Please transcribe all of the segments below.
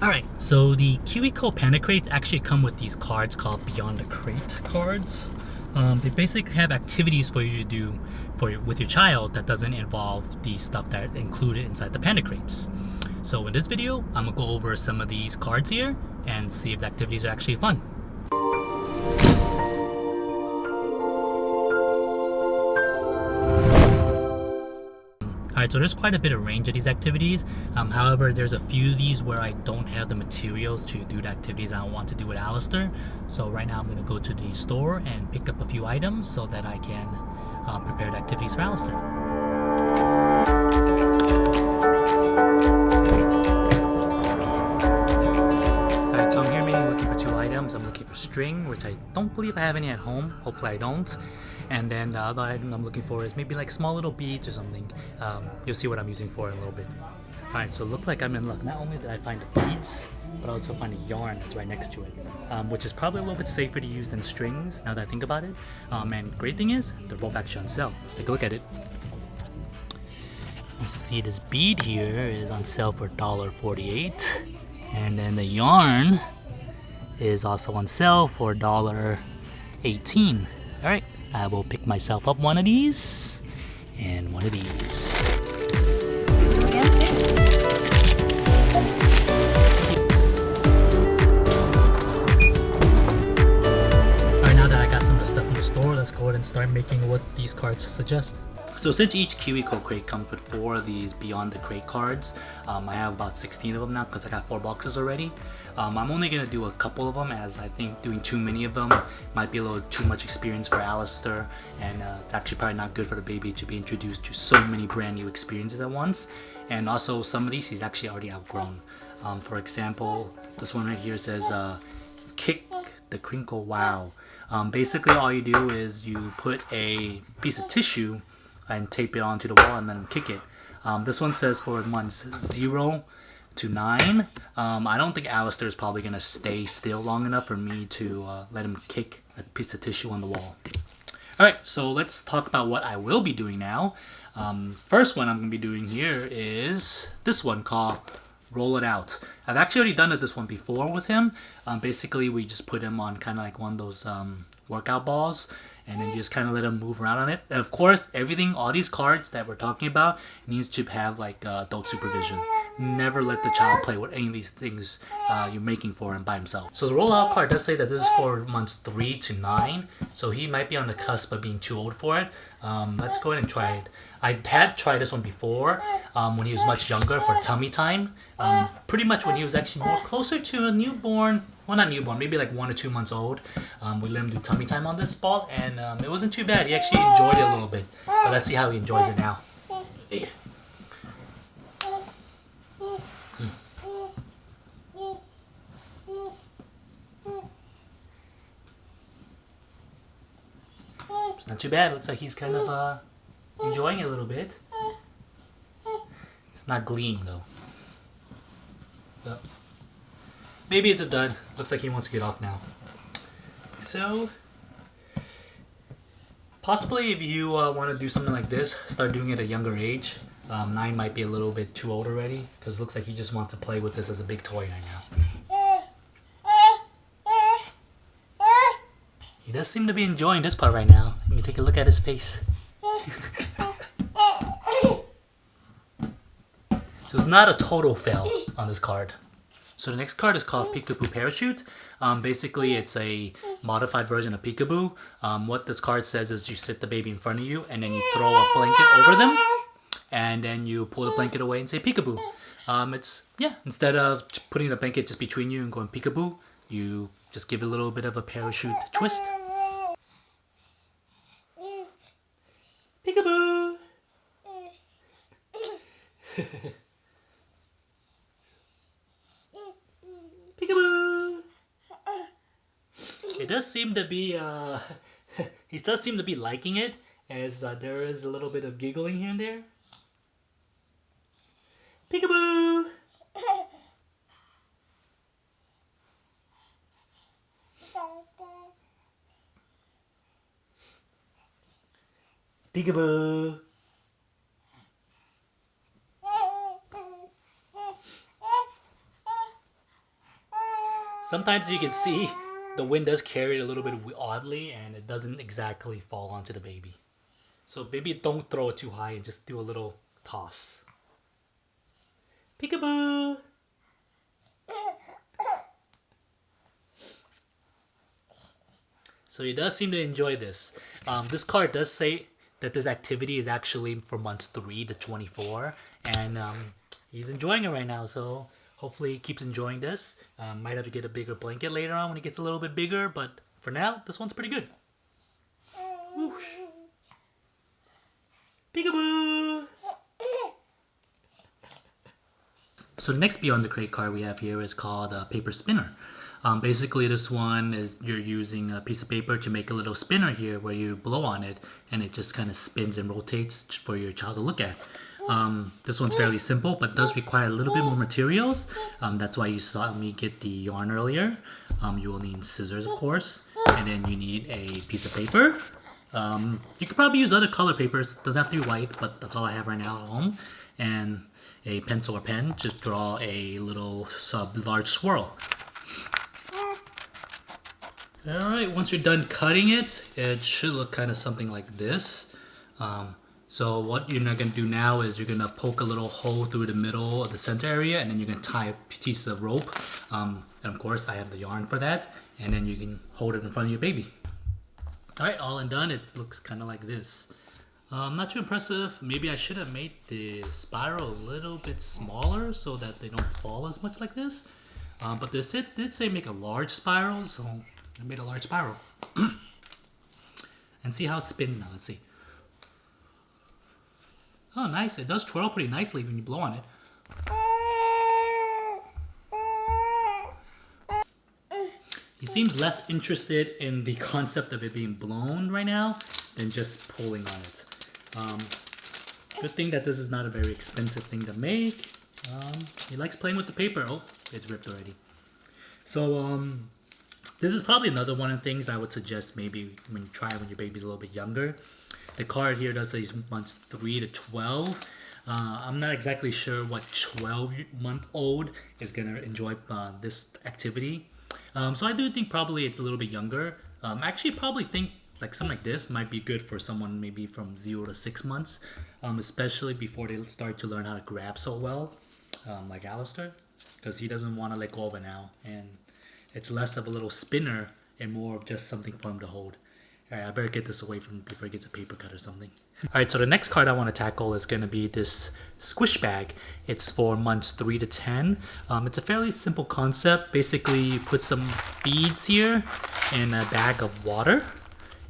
Alright, so the KiwiCo Panda crates actually come with these cards called Beyond the Crate cards. They basically have activities for you to do with your child that doesn't involve the stuff that included inside the Panda crates. So in this video, I'm going to go over some of these cards here and see if the activities are actually fun. Alright, so there's quite a bit of range of these activities. However, there's a few of these where I don't have the materials to do the activities I want to do with Alistair. So right now I'm going to go to the store and pick up a few items so that I can prepare the activities for Alistair. Alright, so I'm here mainly looking for two items. I'm looking for string, which I don't believe I have any at home. Hopefully I don't. And then the other item I'm looking for is maybe like small little beads or something. You'll see what I'm using for in a little bit. Alright, so it looked like I'm in luck. Not only did I find the beads, but I also find a yarn that's right next to it, which is probably a little bit safer to use than strings now that I think about it. And great thing is, they're both actually on sale. Let's take a look at it. Let's see, this bead here is on sale for $1.48. And then the yarn is also on sale for $1.18. Alright, I will pick myself up one of these and one of these. Alright, now that I got some of the stuff from the store, let's go ahead and start making what these cards suggest. So since each KiwiCo crate comes with 4 of these Beyond the Crate cards, I have about 16 of them now because I got 4 boxes already. I'm only going to do a couple of them as I think doing too many of them might be a little too much experience for Alistair, and it's actually probably not good for the baby to be introduced to so many brand new experiences at once. And also some of these he's actually already outgrown. For example, this one right here says kick the crinkle wow. Basically all you do is you put a piece of tissue and tape it onto the wall and then kick it. This one says for months 0 to 9. I don't think Alistair is probably going to stay still long enough for me to let him kick a piece of tissue on the wall. Alright, so let's talk about what I will be doing now. First one I'm going to be doing here is this one called Roll It Out. I've actually already done this one before with him. Basically we just put him on kind of like one of those workout balls, and then you just kind of let them move around on it. And of course, all these cards that we're talking about needs to have like adult supervision. Never let the child play with any of these things you're making for him by himself. So the rollout card does say that this is for months 3 to 9, so he might be on the cusp of being too old for it. Let's go ahead and try it. I had tried this one before when he was much younger for tummy time. Pretty much when he was actually more closer to a newborn. Well, not newborn, maybe like 1 or 2 months old. We let him do tummy time on this ball, and it wasn't too bad. He actually enjoyed it a little bit. But let's see how he enjoys it now. It's not too bad. Looks like he's kind of enjoying it a little bit. It's not gleeing though. Yep. Maybe it's a dud. Looks like he wants to get off now. So, possibly if you want to do something like this, start doing it at a younger age. 9 might be a little bit too old already, because it looks like he just wants to play with this as a big toy right now. He does seem to be enjoying this part right now. Let me take a look at his face. So it's not a total fail on this card. So the next card is called Peekaboo Parachute. Basically, it's a modified version of Peekaboo. What this card says is you sit the baby in front of you, and then you throw a blanket over them, and then you pull the blanket away and say Peekaboo. Instead of putting the blanket just between you and going Peekaboo, you just give it a little bit of a parachute twist. Peekaboo! Peekaboo! It does seem to be, he does seem to be liking it, as there is a little bit of giggling here and there. Peekaboo! Peekaboo! Sometimes you can see the wind does carry it a little bit oddly and it doesn't exactly fall onto the baby. So maybe don't throw it too high and just do a little toss. Peekaboo! So he does seem to enjoy this. This card does say that this activity is actually for months 3 to 24. And he's enjoying it right now, so hopefully he keeps enjoying this. Might have to get a bigger blanket later on when he gets a little bit bigger, but for now, this one's pretty good. Whoosh. Peekaboo! So the next Beyond the Crate card we have here is called Paper Spinner. Basically this one is you're using a piece of paper to make a little spinner here where you blow on it and it just kind of spins and rotates for your child to look at. This one's fairly simple but does require a little bit more materials. That's why you saw me get the yarn earlier. You will need scissors, of course, and then you need a piece of paper. You could probably use other color papers. It doesn't have to be white, but that's all I have right now at home. And a pencil or pen to draw a little large swirl. Alright, once you're done cutting it, it should look kind of something like this. So what you're not going to do now is you're going to poke a little hole through the middle of the center area, and then you're going to tie a piece of rope. And of course I have the yarn for that, and then you can hold it in front of your baby. Alright, all and done. It looks kind of like this. Not too impressive. Maybe I should have made the spiral a little bit smaller so that they don't fall as much like this. But this did say make a large spiral, so I made a large spiral. And see how it spins now. Let's see. Oh, nice. It does twirl pretty nicely when you blow on it. He seems less interested in the concept of it being blown right now than just pulling on it. Good thing that this is not a very expensive thing to make. He likes playing with the paper. Oh, it's ripped already. So, this is probably another one of the things I would suggest maybe when you try when your baby's a little bit younger. The card here does say months 3 to 12. I'm not exactly sure what 12-month-old is going to enjoy this activity. So I do think probably it's a little bit younger. I actually probably think like something like this might be good for someone maybe from 0 to 6 months, especially before they start to learn how to grab so well, like Alistair, because he doesn't want to let go of it now, and it's less of a little spinner and more of just something for him to hold. Alright, I better get this away from him before he gets a paper cut or something. Alright, so the next card I want to tackle is going to be this squish bag. It's for months 3 to 10. It's a fairly simple concept. Basically, you put some beads here in a bag of water,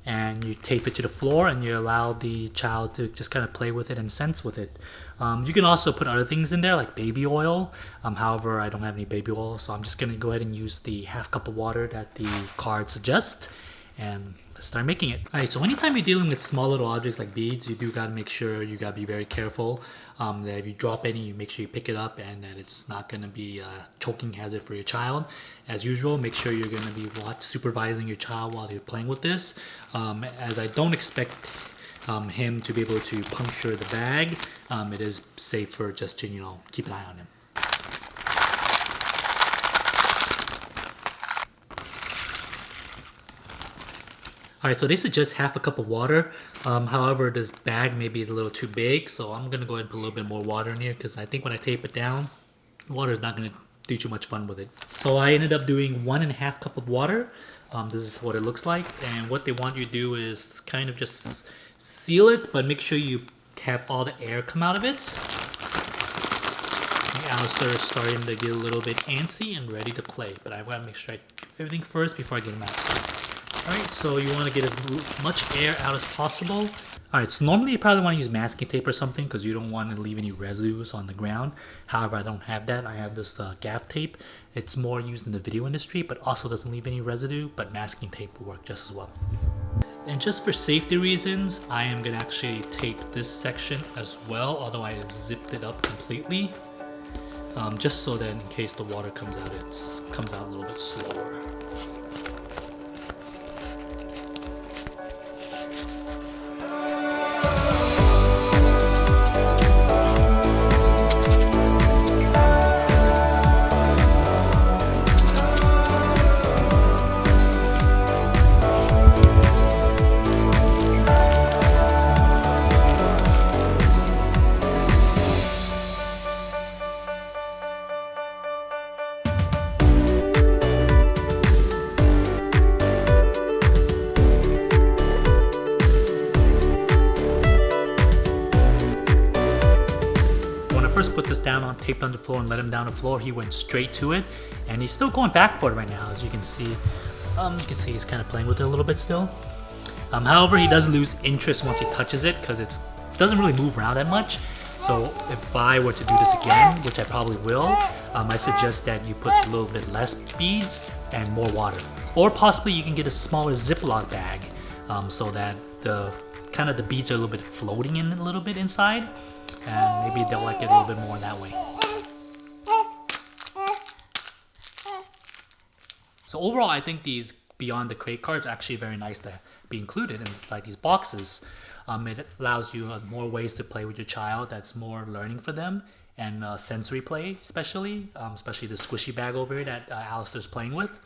and you tape it to the floor and you allow the child to just kind of play with it and sense with it. You can also put other things in there like baby oil. However, I don't have any baby oil, so I'm just going to go ahead and use the half cup of water that the card suggests, and let's start making it. Alright, so anytime you're dealing with small little objects like beads, you do got to make sure you got to be very careful that if you drop any, you make sure you pick it up and that it's not going to be a choking hazard for your child. As usual, make sure you're going to be supervising your child while you're playing with this, as I don't expect him to be able to puncture the bag. It is safer just to, you know, keep an eye on him. Alright, so they suggest half a cup of water. However, this bag maybe is a little too big, so I'm going to go ahead and put a little bit more water in here because I think when I tape it down, water is not going to do too much fun with it. So I ended up doing 1.5 cup of water. This is what it looks like, and what they want you to do is kind of just seal it, but make sure you have all the air come out of it. Alistair is starting to get a little bit antsy and ready to play, but I want to make sure I do everything first before I get him out. Alright, so you want to get as much air out as possible. Alright, so normally you probably want to use masking tape or something because you don't want to leave any residues on the ground. However, I don't have that. I have this gaff tape. It's more used in the video industry, but also doesn't leave any residue, but masking tape will work just as well. And just for safety reasons, I am going to actually tape this section as well, although I have zipped it up completely. Just so that in case the water comes out, it comes out a little bit slower. first put this down on, taped on the floor and let him down the floor, he went straight to it, and he's still going back for it right now, as you can see. He's kind of playing with it a little bit still. However, he does lose interest once he touches it because it doesn't really move around that much. So if I were to do this again, which I probably will, I suggest that you put a little bit less beads and more water. Or possibly you can get a smaller Ziploc bag so that the beads are a little bit floating in a little bit inside, and maybe they'll like it a little bit more that way. So overall, I think these Beyond the Crate cards are actually very nice to be included inside these boxes. It allows you more ways to play with your child. That's more learning for them, and sensory play, especially the squishy bag over here that Alistair's playing with.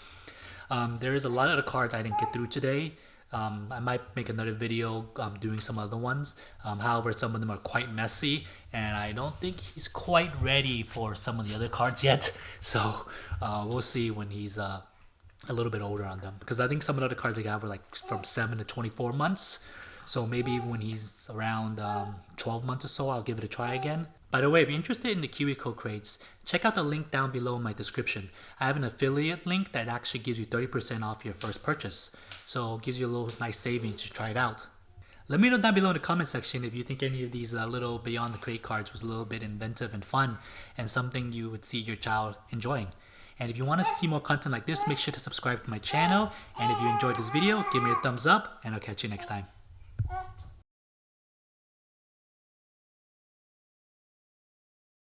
There is a lot of the cards I didn't get through today. I might make another video doing some other ones. However, some of them are quite messy, and I don't think he's quite ready for some of the other cards yet. So we'll see when he's a little bit older on them, because I think some of the other cards I have were like from 7 to 24 months. So maybe when he's around 12 months or so, I'll give it a try again. By the way, if you're interested in the KiwiCo crates, check out the link down below in my description. I have an affiliate link that actually gives you 30% off your first purchase. So it gives you a little nice savings to try it out. Let me know down below in the comment section if you think any of these little Beyond the Crate cards was a little bit inventive and fun, and something you would see your child enjoying. And if you want to see more content like this, make sure to subscribe to my channel. And if you enjoyed this video, give me a thumbs up, and I'll catch you next time.